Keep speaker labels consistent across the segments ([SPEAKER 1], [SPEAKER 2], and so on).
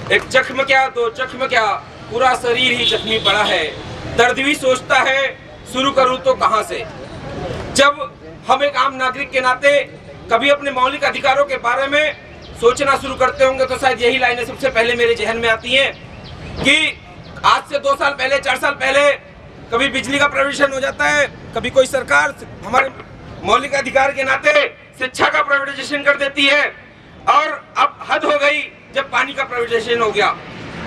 [SPEAKER 1] एक जख्म क्या दो जख्म क्या, पूरा शरीर ही जख्मी पड़ा है। दर्द भी सोचता है शुरू करूं तो कहां से। जब हम एक आम नागरिक के नाते कभी अपने मौलिक अधिकारों के बारे में सोचना शुरू करते होंगे तो शायद यही लाइनें सबसे पहले मेरे जहन में आती हैं कि आज से 2 साल पहले 4 साल पहले कभी बिजली का प्राइवेटाइजेशन हो जाता है, कभी कोई सरकार हमारे मौलिक अधिकार के नाते शिक्षा का प्राइवेटाइजेशन कर देती है, और अब हद हो गई जब पानी का प्राइवेटाइजेशन हो गया।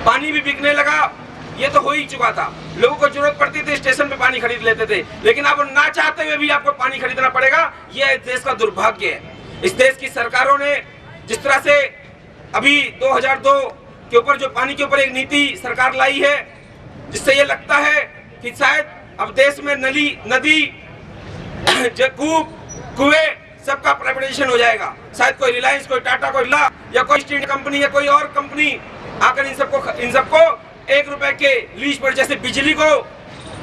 [SPEAKER 1] पानी भी बिकने लगा, ये तो हो ही चुका था। लोगों को जरूरत पड़ती थी स्टेशन पे पानी खरीद लेते थे, लेकिन अब ना चाहते हुए भी आपको पानी खरीदना पड़ेगा। ये देश का दुर्भाग्य है। इस देश की सरकारों ने जिस तरह से अभी 2002 के ऊपर जो पानी के ऊपर एक नीति सरकार लाई है, जिससे ये लगता है कि शायद अब देश में नदी कूप कुएं सबका प्राइवेटाइजेशन हो जाएगा। शायद कोई रिलायंस, कोई टाटा, कोई ला या कोई स्टील कंपनी या कोई और कंपनी आकर इन सबको 1 रुपए के लीज पर, जैसे बिजली को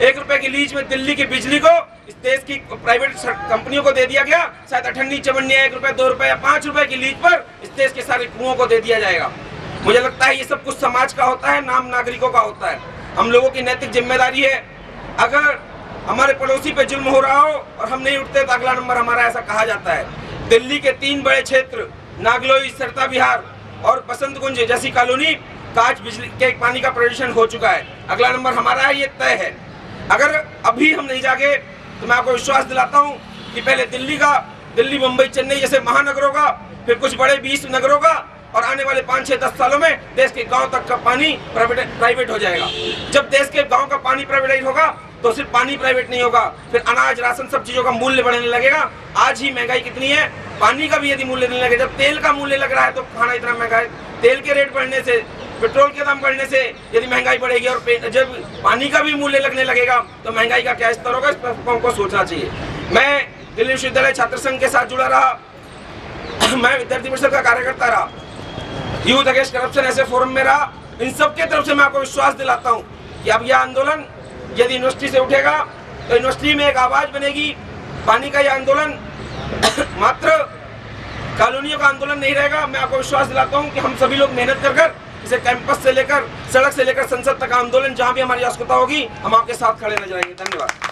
[SPEAKER 1] 1 रुपए की लीज में दिल्ली की बिजली को इस देश की प्राइवेट कंपनियों को दे दिया गया। शायद अठन्नी चवन्नी 1 रुपए 2 रुपए या 5 रुपए की लीज पर इस देश के सारे कुओं को दे दिया जाएगा। मुझे लगता है ये सब कुछ समाज का होता है, नाम नागरिकों का होता है। हम लोगों की नैतिक जिम्मेदारी है, अगर हमारे पड़ोसी पे जुल्म हो रहा हो और हम नहीं उठते तो अगला नंबर हमारा, ऐसा कहा जाता है। दिल्ली के 3 बड़े क्षेत्र नागलोई, सरता विहार और बसंत कुंज जैसी कॉलोनी का आज बिजली के पानी का प्राइवेटाइजेशन हो चुका है। अगला नंबर हमारा है, ये तय है। अगर अभी हम नहीं जागे तो मैं आपको विश्वास दिलाता हूँ कि पहले दिल्ली, मुंबई, चेन्नई जैसे महानगरों का, फिर कुछ बड़े 20 नगरों का, और आने वाले 5, 6, 10 सालों में देश के गांव तक का पानी प्राइवेट हो जाएगा। जब देश के गांव का पानी प्राइवेटाइज होगा तो सिर्फ पानी प्राइवेट नहीं होगा, फिर अनाज, राशन, सब चीजों का मूल्य बढ़ने लगेगा। आज ही महंगाई कितनी है, पानी का भी यदि मूल्य नहीं लगेगा, जब तेल का मूल्य लग रहा है तो खाना इतना महंगा है। तेल के रेट बढ़ने से, पेट्रोल के दाम बढ़ने से यदि महंगाई बढ़ेगी और जब पानी का भी मूल्य लगने लगेगा तो महंगाई का क्या स्तर होगा, इस पर हमको सोचना चाहिए। मैं दिल्ली विश्वविद्यालय छात्र संघ के साथ जुड़ा रहा, मैं विद्यार्थी परिषद का कार्यकर्ता रहा, यूथ अगेंस्ट करप्शन ऐसे फोरम में रहा। इन सबके तरफ से मैं आपको विश्वास दिलाता हूँ कि अब यह आंदोलन यदि यूनिवर्सिटी से उठेगा तो यूनिवर्सिटी में एक आवाज बनेगी। पानी का यह आंदोलन मात्र कॉलोनियों का आंदोलन नहीं रहेगा। मैं आपको विश्वास दिलाता हूँ कि हम सभी लोग मेहनत कर इसे कैंपस से लेकर, सड़क से लेकर संसद तक आंदोलन, जहाँ भी हमारी आवश्यकता होगी हम आपके साथ खड़े नजर आएंगे। धन्यवाद।